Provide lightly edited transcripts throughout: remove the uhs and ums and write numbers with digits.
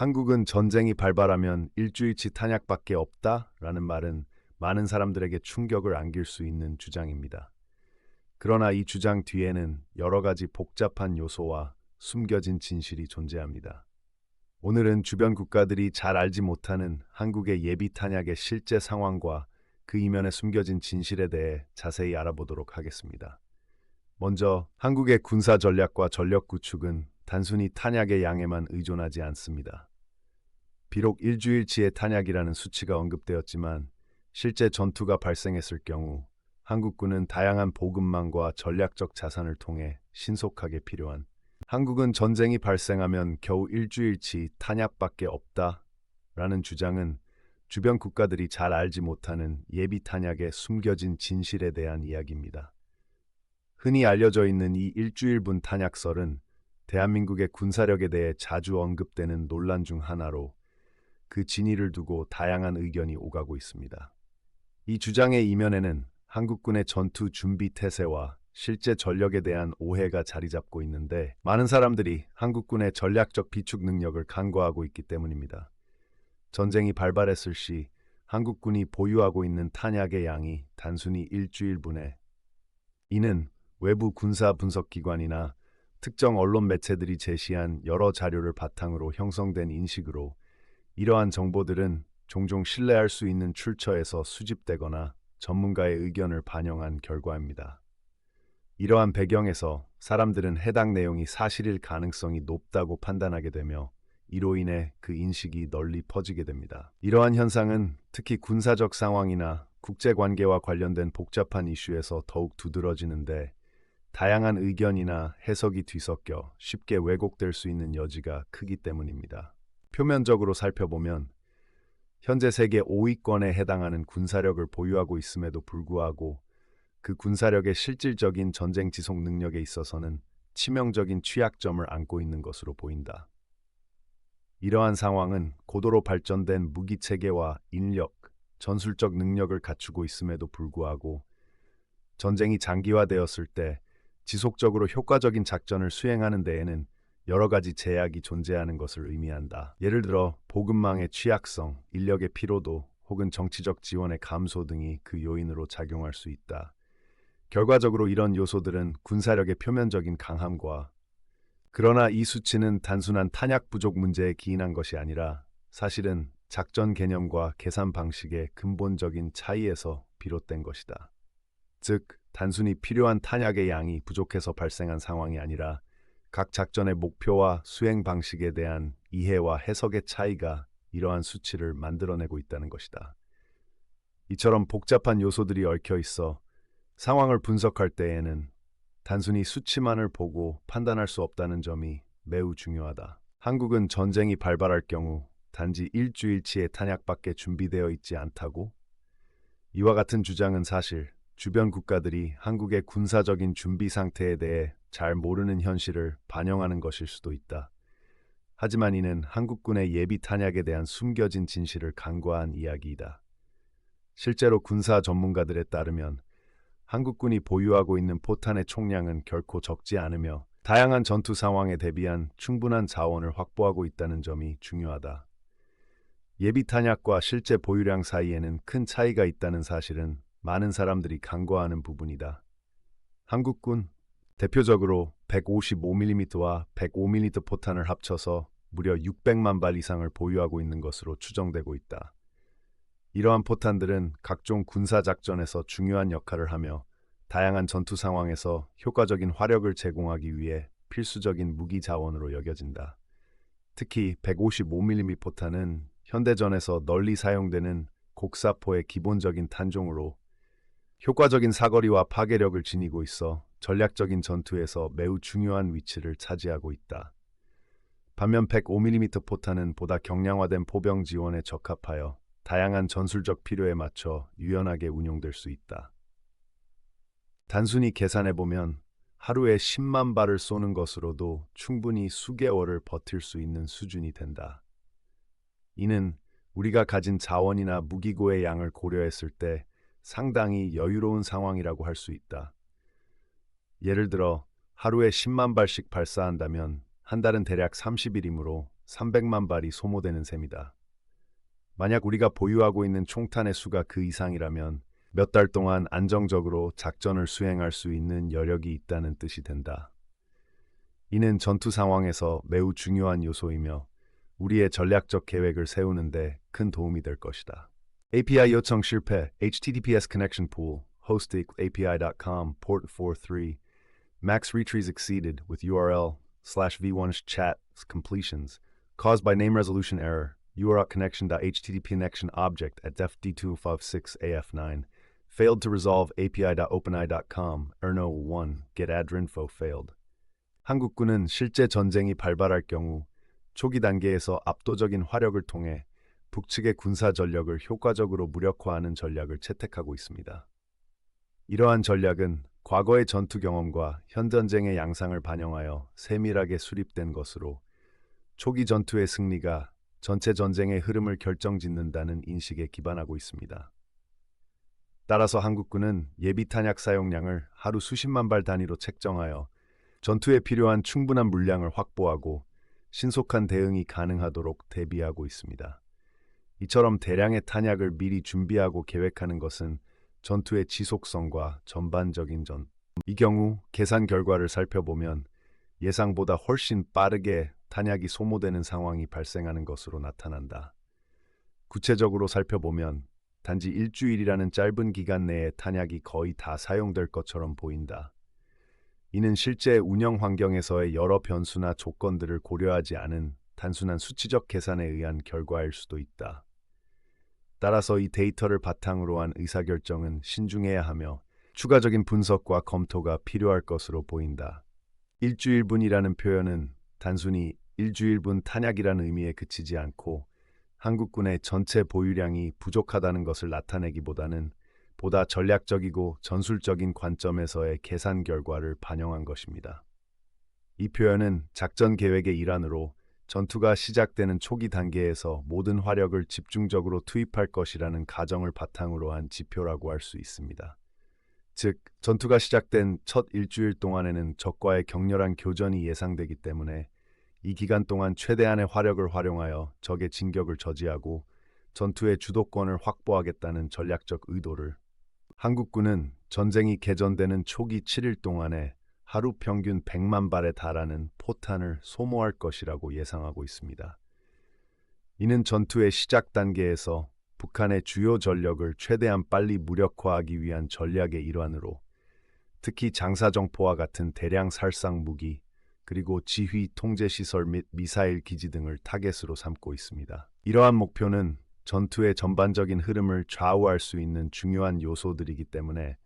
한국은 전쟁이 발발하면 일주일치 탄약밖에 없다라는 말은 많은 사람들에게 충격을 안길 수 있는 주장입니다. 그러나 이 주장 뒤에는 여러 가지 복잡한 요소와 숨겨진 진실이 존재합니다. 오늘은 주변 국가들이 잘 알지 못하는 한국의 예비 탄약의 실제 상황과 그 이면에 숨겨진 진실에 대해 자세히 알아보도록 하겠습니다. 먼저 한국의 군사 전략과 전력 구축은 단순히 탄약의 양에만 의존하지 않습니다. 비록 일주일치의 탄약이라는 수치가 언급되었지만 실제 전투가 발생했을 경우 한국군은 다양한 보급망과 전략적 자산을 통해 신속하게 필요한 한국은 전쟁이 발생하면 겨우 일주일치 탄약밖에 없다라는 주장은 주변 국가들이 잘 알지 못하는 예비 탄약의 숨겨진 진실에 대한 이야기입니다. 흔히 알려져 있는 이 일주일분 탄약설은 대한민국의 군사력에 대해 자주 언급되는 논란 중 하나로 그 진위를 두고 다양한 의견이 오가고 있습니다. 이 주장의 이면에는 한국군의 전투 준비 태세와 실제 전력에 대한 오해가 자리 잡고 있는데 많은 사람들이 한국군의 전략적 비축 능력을 간과하고 있기 때문입니다. 전쟁이 발발했을 시 한국군이 보유하고 있는 탄약의 양이 단순히 일주일분에 이는 외부 군사 분석기관이나 특정 언론 매체들이 제시한 여러 자료를 바탕으로 형성된 인식으로 이러한 정보들은 종종 신뢰할 수 있는 출처에서 수집되거나 전문가의 의견을 반영한 결과입니다. 이러한 배경에서 사람들은 해당 내용이 사실일 가능성이 높다고 판단하게 되며 이로 인해 그 인식이 널리 퍼지게 됩니다. 이러한 현상은 특히 군사적 상황이나 국제관계와 관련된 복잡한 이슈에서 더욱 두드러지는데 다양한 의견이나 해석이 뒤섞여 쉽게 왜곡될 수 있는 여지가 크기 때문입니다. 표면적으로 살펴보면 현재 세계 5위권에 해당하는 군사력을 보유하고 있음에도 불구하고 그 군사력의 실질적인 전쟁 지속 능력에 있어서는 치명적인 취약점을 안고 있는 것으로 보인다. 이러한 상황은 고도로 발전된 무기 체계와 인력, 전술적 능력을 갖추고 있음에도 불구하고 전쟁이 장기화되었을 때 지속적으로 효과적인 작전을 수행하는 데에는 여러 가지 제약이 존재하는 것을 의미한다. 예를 들어 보급망의 취약성, 인력의 피로도 혹은 정치적 지원의 감소 등이 그 요인으로 작용할 수 있다. 결과적으로 이런 요소들은 군사력의 표면적인 강함과 그러나 이 수치는 단순한 탄약 부족 문제에 기인한 것이 아니라 사실은 작전 개념과 계산 방식의 근본적인 차이에서 비롯된 것이다. 즉, 단순히 필요한 탄약의 양이 부족해서 발생한 상황이 아니라 각 작전의 목표와 수행 방식에 대한 이해와 해석의 차이가 이러한 수치를 만들어내고 있다는 것이다. 이처럼 복잡한 요소들이 얽혀 있어 상황을 분석할 때에는 단순히 수치만을 보고 판단할 수 없다는 점이 매우 중요하다. 한국은 전쟁이 발발할 경우 단지 일주일치의 탄약밖에 준비되어 있지 않다고? 이와 같은 주장은 사실 주변 국가들이 한국의 군사적인 준비 상태에 대해 잘 모르는 현실을 반영하는 것일 수도 있다. 하지만 이는 한국군의 예비 탄약에 대한 숨겨진 진실을 간과한 이야기이다. 실제로 군사 전문가들에 따르면 한국군이 보유하고 있는 포탄의 총량은 결코 적지 않으며 다양한 전투 상황에 대비한 충분한 자원을 확보하고 있다는 점이 중요하다. 예비 탄약과 실제 보유량 사이에는 큰 차이가 있다는 사실은 많은 사람들이 간과하는 부분이다. 한국군, 대표적으로 155mm와 105mm 포탄을 합쳐서 무려 600만 발 이상을 보유하고 있는 것으로 추정되고 있다. 이러한 포탄들은 각종 군사작전에서 중요한 역할을 하며 다양한 전투 상황에서 효과적인 화력을 제공하기 위해 필수적인 무기 자원으로 여겨진다. 특히 155mm 포탄은 현대전에서 널리 사용되는 곡사포의 기본적인 탄종으로 효과적인 사거리와 파괴력을 지니고 있어 전략적인 전투에서 매우 중요한 위치를 차지하고 있다. 반면 105mm 포탄은 보다 경량화된 포병 지원에 적합하여 다양한 전술적 필요에 맞춰 유연하게 운용될 수 있다. 단순히 계산해보면 하루에 10만 발을 쏘는 것으로도 충분히 수개월을 버틸 수 있는 수준이 된다. 이는 우리가 가진 자원이나 무기고의 양을 고려했을 때 상당히 여유로운 상황이라고 할 수 있다. 예를 들어 하루에 10만 발씩 발사한다면 한 달은 대략 30일이므로 300만 발이 소모되는 셈이다. 만약 우리가 보유하고 있는 총탄의 수가 그 이상이라면 몇 달 동안 안정적으로 작전을 수행할 수 있는 여력이 있다는 뜻이 된다. 이는 전투 상황에서 매우 중요한 요소이며 우리의 전략적 계획을 세우는데 큰 도움이 될 것이다. API 요청 실패, HTTPS connection pool, host api.com, port 43, max retrieve exceeded with URL/v1 chat completions, caused by name resolution error, URL connection.http connection object at def.d256af9, failed to resolve api.openai.com, erno1, getAdrinfo failed. 한국군은 실제 전쟁이 발발할 경우 초기 단계에서 압도적인 화력을 통해 북측의 군사 전력을 효과적으로 무력화하는 전략을 채택하고 있습니다. 이러한 전략은 과거의 전투 경험과 현 전쟁의 양상을 반영하여 세밀하게 수립된 것으로 초기 전투의 승리가 전체 전쟁의 흐름을 결정짓는다는 인식에 기반하고 있습니다. 따라서 한국군은 예비 탄약 사용량을 하루 수십만 발 단위로 책정하여 전투에 필요한 충분한 물량을 확보하고 신속한 대응이 가능하도록 대비하고 있습니다. 이처럼 대량의 탄약을 미리 준비하고 계획하는 것은 전투의 지속성과 전반적인 이 경우 계산 결과를 살펴보면 예상보다 훨씬 빠르게 탄약이 소모되는 상황이 발생하는 것으로 나타난다. 구체적으로 살펴보면 단지 일주일이라는 짧은 기간 내에 탄약이 거의 다 사용될 것처럼 보인다. 이는 실제 운영 환경에서의 여러 변수나 조건들을 고려하지 않은 단순한 수치적 계산에 의한 결과일 수도 있다. 따라서 이 데이터를 바탕으로 한 의사결정은 신중해야 하며 추가적인 분석과 검토가 필요할 것으로 보인다. 일주일분이라는 표현은 단순히 일주일분 탄약이라는 의미에 그치지 않고 한국군의 전체 보유량이 부족하다는 것을 나타내기보다는 보다 전략적이고 전술적인 관점에서의 계산 결과를 반영한 것입니다. 이 표현은 작전 계획의 일환으로 전투가 시작되는 초기 단계에서 모든 화력을 집중적으로 투입할 것이라는 가정을 바탕으로 한 지표라고 할 수 있습니다. 즉, 전투가 시작된 첫 일주일 동안에는 적과의 격렬한 교전이 예상되기 때문에 이 기간 동안 최대한의 화력을 활용하여 적의 진격을 저지하고 전투의 주도권을 확보하겠다는 전략적 의도를 한국군은 전쟁이 개전되는 초기 7일 동안에 하루 평균 100만 발에 달하는 포탄을 소모할 것이라고 예상하고 있습니다. 이는 전투의 시작 단계에서 북한의 주요 전력을 최대한 빨리 무력화하기 위한 전략의 일환으로 특히 장사정포와 같은 대량 살상 무기 그리고 지휘 통제 시설 및 미사일 기지 등을 타겟으로 삼고 있습니다. 이러한 목표는 전투의 전반적인 흐름을 좌우할 수 있는 중요한 요소들이기 때문에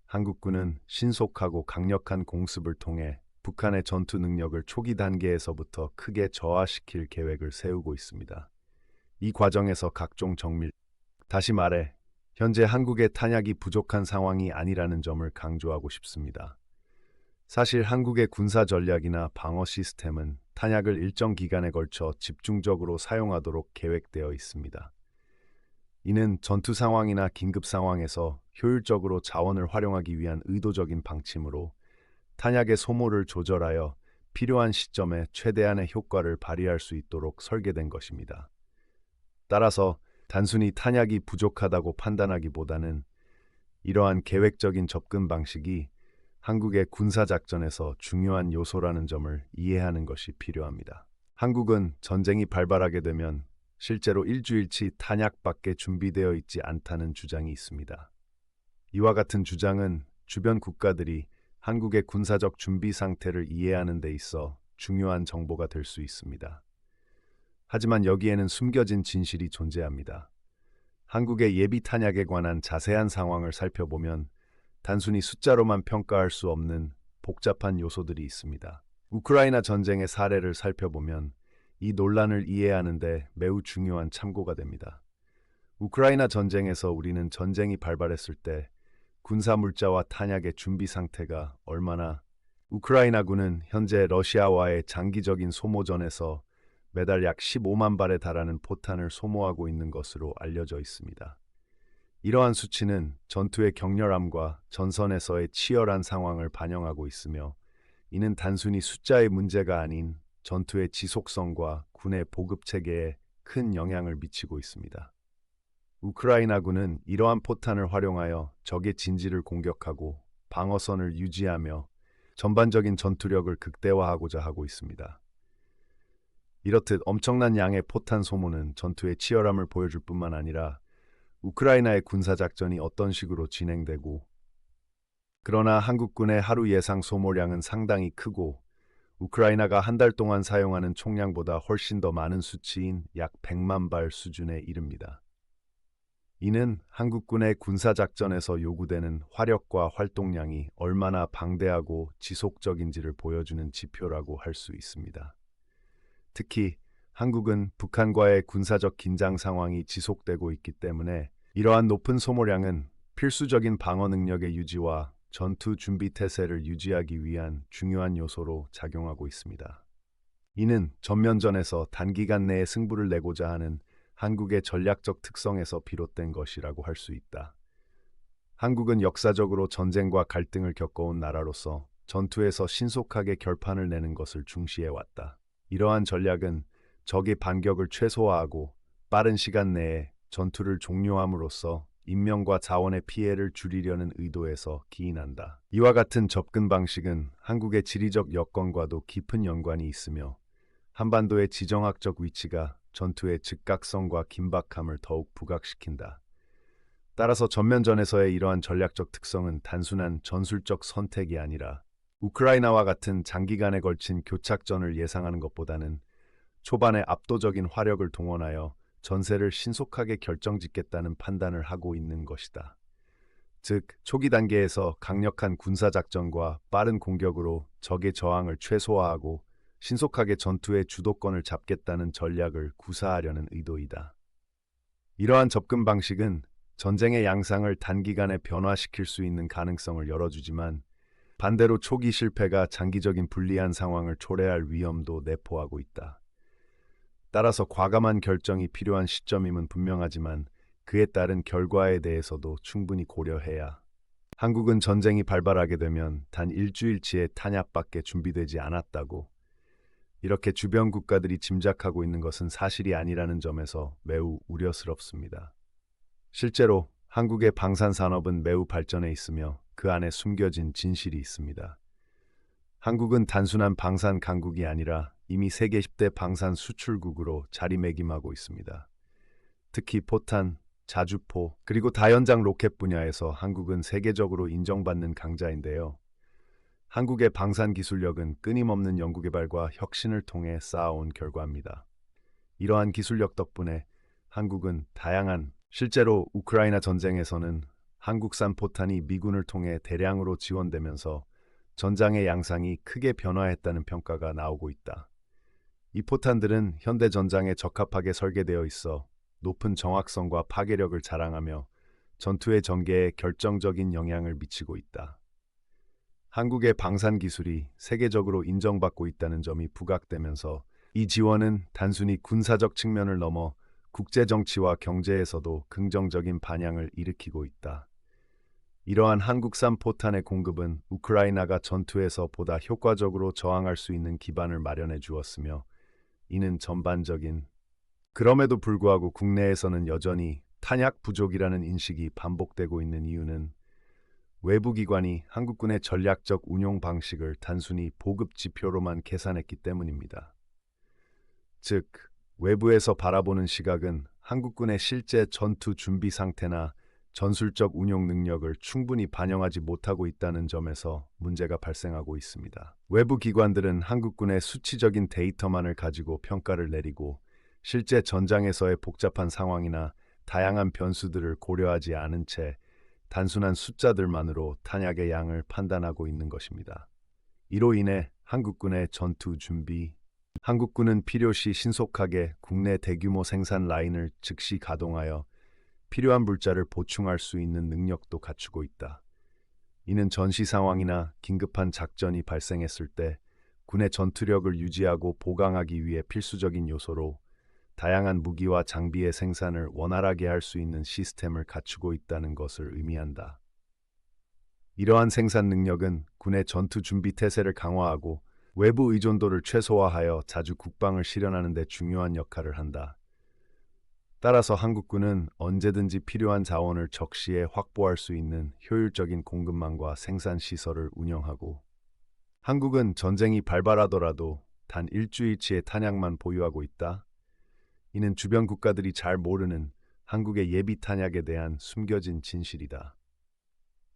한국군은 신속하고 강력한 공습을 통해 북한의 전투 능력을 초기 단계에서부터 크게 저하시킬 계획을 세우고 있습니다. 이 과정에서 각종 다시 말해 현재 한국의 탄약이 부족한 상황이 아니라는 점을 강조하고 싶습니다. 사실 한국의 군사 전략이나 방어 시스템은 탄약을 일정 기간에 걸쳐 집중적으로 사용하도록 계획되어 있습니다. 이는 전투 상황이나 긴급 상황에서 효율적으로 자원을 활용하기 위한 의도적인 방침으로 탄약의 소모를 조절하여 필요한 시점에 최대한의 효과를 발휘할 수 있도록 설계된 것입니다. 따라서 단순히 탄약이 부족하다고 판단하기보다는 이러한 계획적인 접근 방식이 한국의 군사작전에서 중요한 요소라는 점을 이해하는 것이 필요합니다. 한국은 전쟁이 발발하게 되면 실제로 일주일치 탄약밖에 준비되어 있지 않다는 주장이 있습니다. 이와 같은 주장은 주변 국가들이 한국의 군사적 준비 상태를 이해하는 데 있어 중요한 정보가 될 수 있습니다. 하지만 여기에는 숨겨진 진실이 존재합니다. 한국의 예비 탄약에 관한 자세한 상황을 살펴보면 단순히 숫자로만 평가할 수 없는 복잡한 요소들이 있습니다. 우크라이나 전쟁의 사례를 살펴보면 이 논란을 이해하는 데 매우 중요한 참고가 됩니다. 우크라이나 전쟁에서 우리는 전쟁이 발발했을 때 군사 물자와 탄약의 준비 상태가 얼마나 우크라이나군은 현재 러시아와의 장기적인 소모전에서 매달 약 15만 발에 달하는 포탄을 소모하고 있는 것으로 알려져 있습니다. 이러한 수치는 전투의 격렬함과 전선에서의 치열한 상황을 반영하고 있으며 이는 단순히 숫자의 문제가 아닌 전투의 지속성과 군의 보급 체계에 큰 영향을 미치고 있습니다. 우크라이나군은 이러한 포탄을 활용하여 적의 진지를 공격하고 방어선을 유지하며 전반적인 전투력을 극대화하고자 하고 있습니다. 이렇듯 엄청난 양의 포탄 소모는 전투의 치열함을 보여줄 뿐만 아니라 우크라이나의 군사작전이 어떤 식으로 진행되고, 그러나 한국군의 하루 예상 소모량은 상당히 크고 우크라이나가 한 달 동안 사용하는 총량보다 훨씬 더 많은 수치인 약 100만 발 수준에 이릅니다. 이는 한국군의 군사작전에서 요구되는 화력과 활동량이 얼마나 방대하고 지속적인지를 보여주는 지표라고 할 수 있습니다. 특히 한국은 북한과의 군사적 긴장 상황이 지속되고 있기 때문에 이러한 높은 소모량은 필수적인 방어 능력의 유지와 전투 준비 태세를 유지하기 위한 중요한 요소로 작용하고 있습니다. 이는 전면전에서 단기간 내에 승부를 내고자 하는 한국의 전략적 특성에서 비롯된 것이라고 할 수 있다. 한국은 역사적으로 전쟁과 갈등을 겪어온 나라로서 전투에서 신속하게 결판을 내는 것을 중시해왔다. 이러한 전략은 적의 반격을 최소화하고 빠른 시간 내에 전투를 종료함으로써 인명과 자원의 피해를 줄이려는 의도에서 기인한다. 이와 같은 접근 방식은 한국의 지리적 여건과도 깊은 연관이 있으며 한반도의 지정학적 위치가 전투의 즉각성과 긴박함을 더욱 부각시킨다. 따라서 전면전에서의 이러한 전략적 특성은 단순한 전술적 선택이 아니라 우크라이나와 같은 장기간에 걸친 교착전을 예상하는 것보다는 초반에 압도적인 화력을 동원하여 전세를 신속하게 결정짓겠다는 판단을 하고 있는 것이다. 즉, 초기 단계에서 강력한 군사작전과 빠른 공격으로 적의 저항을 최소화하고 신속하게 전투의 주도권을 잡겠다는 전략을 구사하려는 의도이다. 이러한 접근 방식은 전쟁의 양상을 단기간에 변화시킬 수 있는 가능성을 열어주지만 반대로 초기 실패가 장기적인 불리한 상황을 초래할 위험도 내포하고 있다. 따라서 과감한 결정이 필요한 시점임은 분명하지만 그에 따른 결과에 대해서도 충분히 고려해야. 한국은 전쟁이 발발하게 되면 단 일주일치의 탄약밖에 준비되지 않았다고 이렇게 주변 국가들이 짐작하고 있는 것은 사실이 아니라는 점에서 매우 우려스럽습니다. 실제로 한국의 방산 산업은 매우 발전해 있으며 그 안에 숨겨진 진실이 있습니다. 한국은 단순한 방산 강국이 아니라 이미 세계 10대 방산 수출국으로 자리매김하고 있습니다. 특히 포탄, 자주포, 그리고 다연장 로켓 분야에서 한국은 세계적으로 인정받는 강자인데요. 한국의 방산 기술력은 끊임없는 연구개발과 혁신을 통해 쌓아온 결과입니다. 이러한 기술력 덕분에 한국은 실제로 우크라이나 전쟁에서는 한국산 포탄이 미군을 통해 대량으로 지원되면서 전장의 양상이 크게 변화했다는 평가가 나오고 있다. 이 포탄들은 현대 전장에 적합하게 설계되어 있어 높은 정확성과 파괴력을 자랑하며 전투의 전개에 결정적인 영향을 미치고 있다. 한국의 방산 기술이 세계적으로 인정받고 있다는 점이 부각되면서 이 지원은 단순히 군사적 측면을 넘어 국제 정치와 경제에서도 긍정적인 반향을 일으키고 있다. 이러한 한국산 포탄의 공급은 우크라이나가 전투에서 보다 효과적으로 저항할 수 있는 기반을 마련해 주었으며 이는 그럼에도 불구하고 국내에서는 여전히 탄약 부족이라는 인식이 반복되고 있는 이유는 외부 기관이 한국군의 전략적 운용 방식을 단순히 보급 지표로만 계산했기 때문입니다. 즉, 외부에서 바라보는 시각은 한국군의 실제 전투 준비 상태나 전술적 운용 능력을 충분히 반영하지 못하고 있다는 점에서 문제가 발생하고 있습니다. 외부 기관들은 한국군의 수치적인 데이터만을 가지고 평가를 내리고 실제 전장에서의 복잡한 상황이나 다양한 변수들을 고려하지 않은 채 단순한 숫자들만으로 탄약의 양을 판단하고 있는 것입니다. 이로 인해 한국군은 필요시 신속하게 국내 대규모 생산 라인을 즉시 가동하여 필요한 물자를 보충할 수 있는 능력도 갖추고 있다. 이는 전시 상황이나 긴급한 작전이 발생했을 때 군의 전투력을 유지하고 보강하기 위해 필수적인 요소로 다양한 무기와 장비의 생산을 원활하게 할 수 있는 시스템을 갖추고 있다는 것을 의미한다. 이러한 생산 능력은 군의 전투 준비 태세를 강화하고 외부 의존도를 최소화하여 자주 국방을 실현하는 데 중요한 역할을 한다. 따라서 한국군은 언제든지 필요한 자원을 적시에 확보할 수 있는 효율적인 공급망과 생산 시설을 운영하고, 한국은 전쟁이 발발하더라도 단 일주일치의 탄약만 보유하고 있다. 이는 주변 국가들이 잘 모르는 한국의 예비 탄약에 대한 숨겨진 진실이다.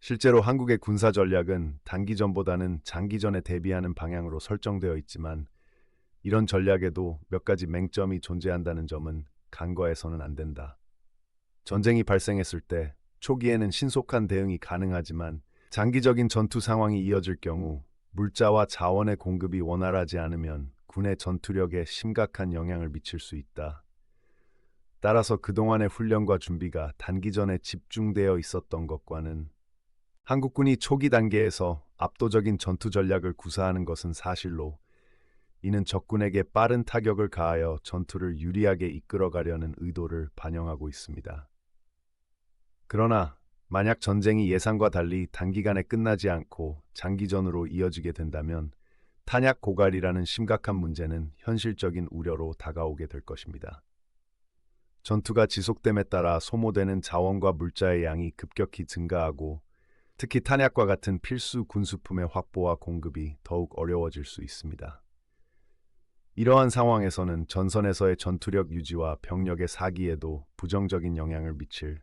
실제로 한국의 군사 전략은 단기전보다는 장기전에 대비하는 방향으로 설정되어 있지만, 이런 전략에도 몇 가지 맹점이 존재한다는 점은 간과해서는 안 된다. 전쟁이 발생했을 때 초기에는 신속한 대응이 가능하지만, 장기적인 전투 상황이 이어질 경우 물자와 자원의 공급이 원활하지 않으면 군의 전투력에 심각한 영향을 미칠 수 있다. 따라서 그동안의 훈련과 준비가 단기전에 집중되어 있었던 것과는, 한국군이 초기 단계에서 압도적인 전투 전략을 구사하는 것은 사실로, 이는 적군에게 빠른 타격을 가하여 전투를 유리하게 이끌어가려는 의도를 반영하고 있습니다. 그러나 만약 전쟁이 예상과 달리 단기간에 끝나지 않고 장기전으로 이어지게 된다면, 탄약 고갈이라는 심각한 문제는 현실적인 우려로 다가오게 될 것입니다. 전투가 지속됨에 따라 소모되는 자원과 물자의 양이 급격히 증가하고, 특히 탄약과 같은 필수 군수품의 확보와 공급이 더욱 어려워질 수 있습니다. 이러한 상황에서는 전선에서의 전투력 유지와 병력의 사기에도 부정적인 영향을 미칠